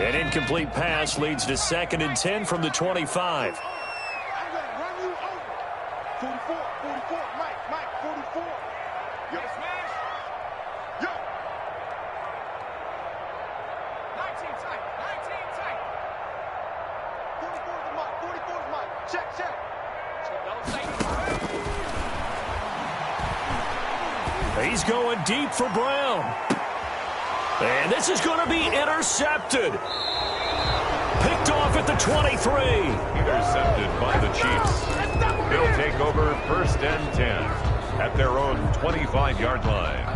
Speaker 1: An incomplete pass leads to 2nd and 10 from the 25.
Speaker 4: I'm going to run you over. 44, Mike, 44. Yo, smash. Yo. 19 tight. 44 is Mike. Check.
Speaker 1: He's going deep for Brown. And this is going to be intercepted. Picked off at the 23.
Speaker 3: Intercepted by the Chiefs. They'll take over 1st and 10. at their own 25-yard line.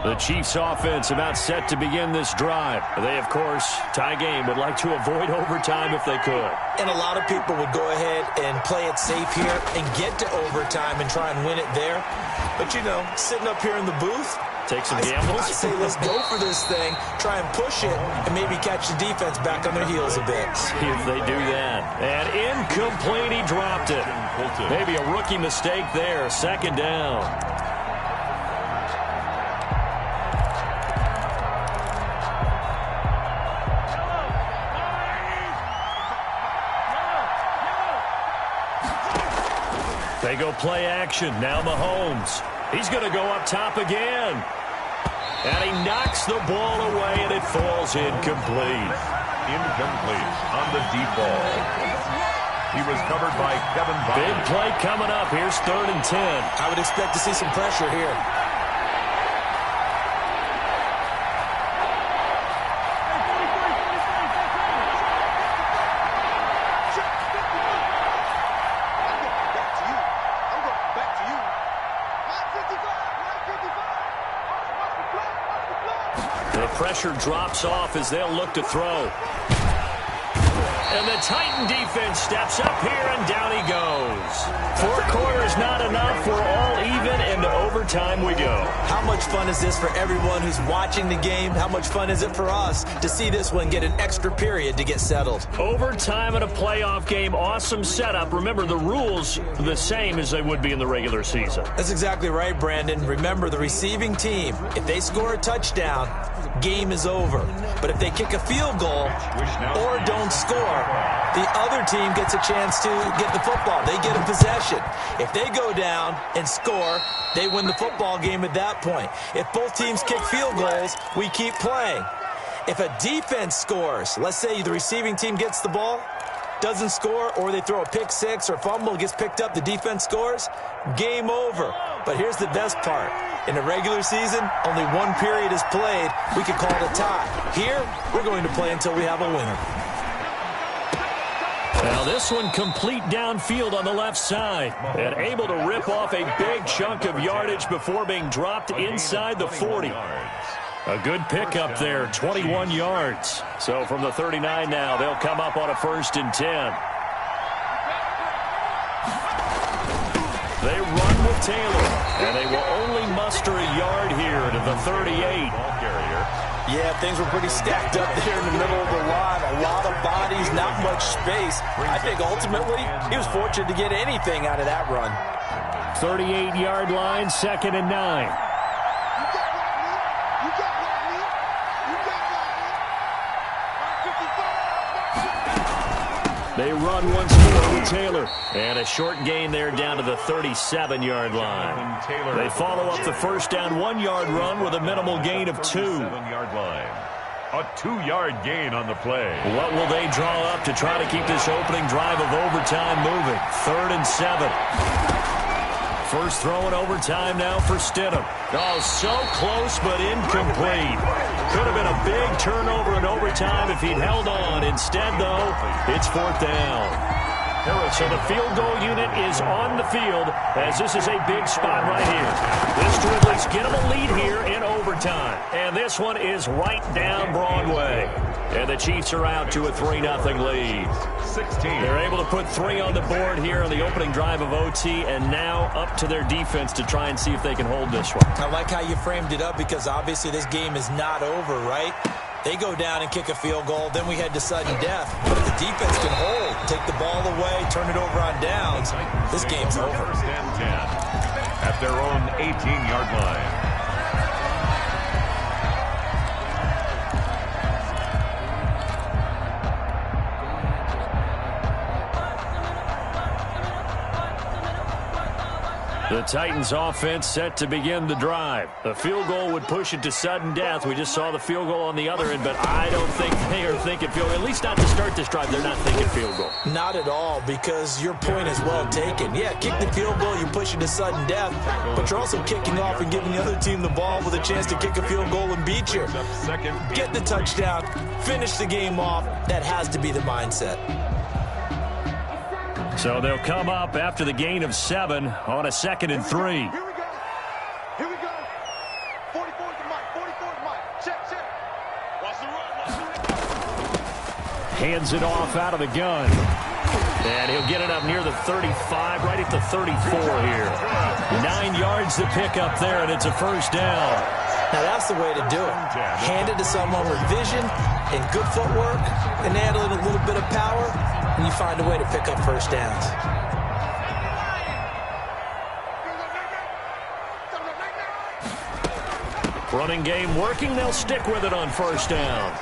Speaker 1: The Chiefs offense about set to begin this drive. They, of course, tie game, would like to avoid overtime if they could.
Speaker 2: And a lot of people would go ahead and play it safe here and get to overtime and try and win it there. But, you know, sitting up here in the booth,
Speaker 1: take some gambles.
Speaker 2: I say let's go for this thing, try and push it, and maybe catch the defense back on their heels a bit.
Speaker 1: See if they do that. And incomplete, he dropped it. Maybe a rookie mistake there, second down. They go play action. Now Mahomes. He's going to go up top again. And he knocks the ball away, and it falls incomplete.
Speaker 3: Incomplete on the deep ball. He was covered by Kevin Byard.
Speaker 1: Big play coming up. Here's 3rd and 10.
Speaker 2: I would expect to see some pressure here.
Speaker 1: The pressure drops off as they'll look to throw. And the Titan defense steps up here, and down he goes. 4 quarters not enough. We're all even, and to overtime we go.
Speaker 2: How much fun is this for everyone who's watching the game? How much fun is it for us to see this one get an extra period to get settled?
Speaker 1: Overtime in a playoff game, awesome setup. Remember, the rules are the same as they would be in the regular season.
Speaker 2: That's exactly right, Brandon. Remember, the receiving team, if they score a touchdown, game is over. But if they kick a field goal or don't score, the other team gets a chance to get the football. They get a possession. If they go down and score, they win the football game at that point. If both teams kick field goals, we keep playing. If a defense scores, let's say the receiving team gets the ball, doesn't score, or they throw a pick six or fumble, gets picked up, the defense scores, game over. But here's the best part. In the regular season, only one period is played. We could call it a tie. Here, we're going to play until we have a winner.
Speaker 1: Now this one complete downfield on the left side. And able to rip off a big chunk of yardage before being dropped inside the 40. A good pickup there, 21 yards. So from the 39 now, they'll come up on a 1st and 10. They run with Taylor, and they will only muster a yard here to the 38.
Speaker 2: Yeah, things were pretty stacked up there in the middle of the line. A lot of bodies, not much space. I think ultimately he was fortunate to get anything out of that run.
Speaker 1: 38-yard line, 2nd and 9. They run once more with Taylor. And a short gain there down to the 37-yard line. They follow up the first down 1-yard run with a minimal gain of 2.
Speaker 3: 7-yard line. A 2-yard gain on the play.
Speaker 1: What will they draw up to try to keep this opening drive of overtime moving? 3rd and 7. First throw in overtime now for Stidham. Oh, so close but incomplete. Could have been a big turnover in overtime if he'd held on. Instead, though, it's 4th down. So the field goal unit is on the field as this is a big spot right here. This to at least get them a lead here in overtime. And this one is right down Broadway. And the Chiefs are out to a 3-0 lead.
Speaker 3: 16.
Speaker 1: They're able to put 3 on the board here on the opening drive of OT, and now up to their defense to try and see if they can hold this one.
Speaker 2: I like how you framed it up because obviously this game is not over, right? They go down and kick a field goal, then we head to sudden death. But if the defense can hold, take the ball away, turn it over on downs, this game's over.
Speaker 3: 1st and 10 at their own 18-yard line.
Speaker 1: The Titans offense set to begin the drive. The field goal would push it to sudden death. We just saw the field goal on the other end, but I don't think they are thinking field goal. At least not to start this drive. They're not thinking field goal.
Speaker 2: Not at all, because your point is well taken. Yeah, kick the field goal, you push it to sudden death, but you're also kicking off and giving the other team the ball with a chance to kick a field goal and beat you. Get the touchdown, finish the game off. That has to be the mindset.
Speaker 1: So they'll come up after the gain of 7 on a 2nd and 3.
Speaker 4: Here we go. Here we go. 44 is the mic. 44 is Mike. Check. Watch the run.
Speaker 1: Hands it off out of the gun. And he'll get it up near the 35, right at the 34 here. 9 yards to pick up there, and it's a first down.
Speaker 2: Now that's the way to do it. Hand it to someone with vision and good footwork, and add a little bit of power, and you find a way to pick up first downs.
Speaker 1: Running game working. They'll stick with it on first down.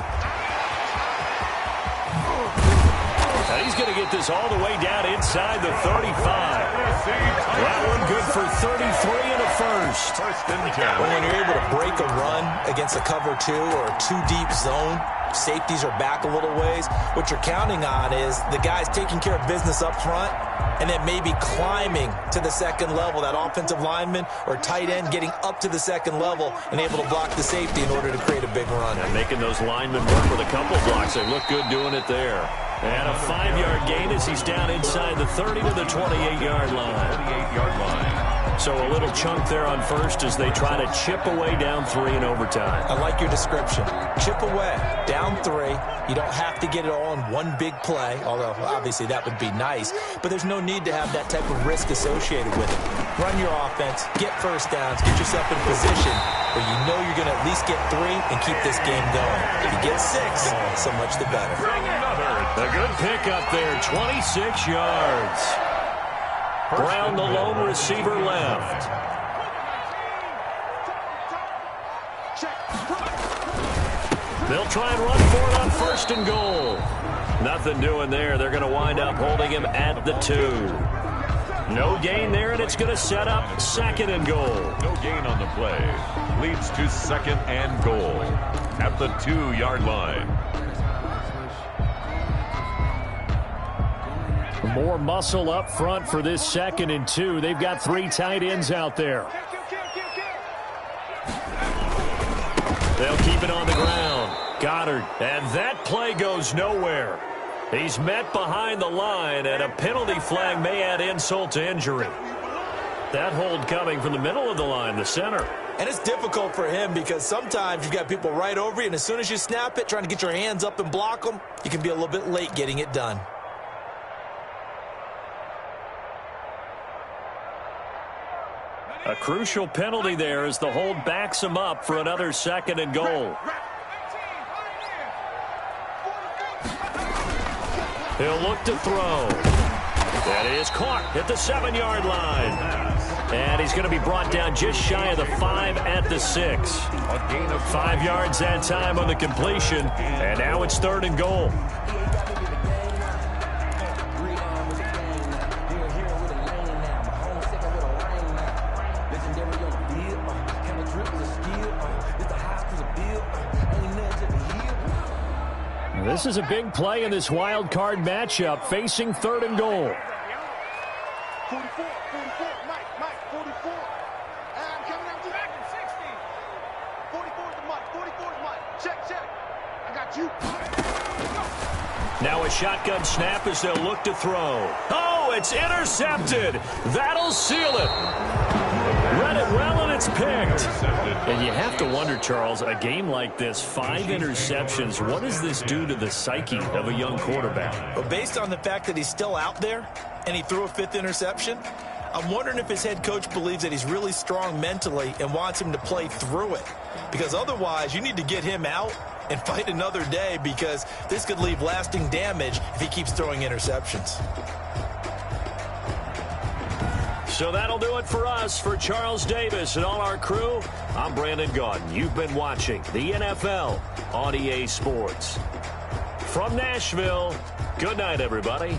Speaker 1: Now he's going to get this all the way down inside the 35. That one good for 33 and a first.
Speaker 2: Well, when you're able to break a run against a cover 2 or a 2-deep zone, safeties are back a little ways. What you're counting on is the guys taking care of business up front and then maybe climbing to the second level, that offensive lineman or tight end getting up to the second level and able to block the safety in order to create a big run.
Speaker 1: And making those linemen work with a couple blocks. They look good doing it there. And a 5-yard gain as he's down inside the 30 to the 28-yard line.
Speaker 3: 28-yard line.
Speaker 1: So a little chunk there on first as they try to chip away down 3 in overtime.
Speaker 2: I like your description. Chip away, down 3. You don't have to get it all in one big play, although obviously that would be nice. But there's no need to have that type of risk associated with it. Run your offense, get first downs, get yourself in position where you know you're going to at least get 3 and keep this game going. If you get 6, so much the better.
Speaker 1: A good pickup there, 26 yards. Brown, the lone receiver, left. They'll try and run for it on first and goal. Nothing doing there. They're going to wind up holding him at the 2. No gain there, and it's going to set up 2nd and goal.
Speaker 3: No gain on the play. Leads to 2nd and goal at the 2-yard line.
Speaker 1: More muscle up front for this 2nd and 2. They've got 3 tight ends out there. They'll keep it on the ground. Goddard, and that play goes nowhere. He's met behind the line, and a penalty flag may add insult to injury. That hold coming from the middle of the line, the center.
Speaker 2: And it's difficult for him because sometimes you've got people right over you, and as soon as you snap it, trying to get your hands up and block them, you can be a little bit late getting it done.
Speaker 1: A crucial penalty there as the hold backs him up for another 2nd and goal. He'll look to throw. That is caught at the 7-yard line. And he's going to be brought down just shy of the 5 at the 6.
Speaker 3: A gain of
Speaker 1: 5 yards that time on the completion. And now it's 3rd and goal. This is a big play in this wild card matchup, facing 3rd and goal.
Speaker 4: 44, Mike, 44. I'm coming up to back in 60. 44 is the Mike, 44 is Mike. Check. I got you.
Speaker 1: Now a shotgun snap as they'll look to throw. Oh, it's intercepted. That'll seal it. Read it well, and it's picked. And you have to wonder, Charles, a game like this, 5 interceptions, what does this do to the psyche of a young quarterback?
Speaker 2: Well, based on the fact that he's still out there and he threw a 5th interception, I'm wondering if his head coach believes that he's really strong mentally and wants him to play through it. Because otherwise, you need to get him out and fight another day, because this could leave lasting damage if he keeps throwing interceptions.
Speaker 1: So that'll do it for us. For Charles Davis and all our crew, I'm Brandon Gaudin. You've been watching the NFL on EA Sports. From Nashville, good night, everybody.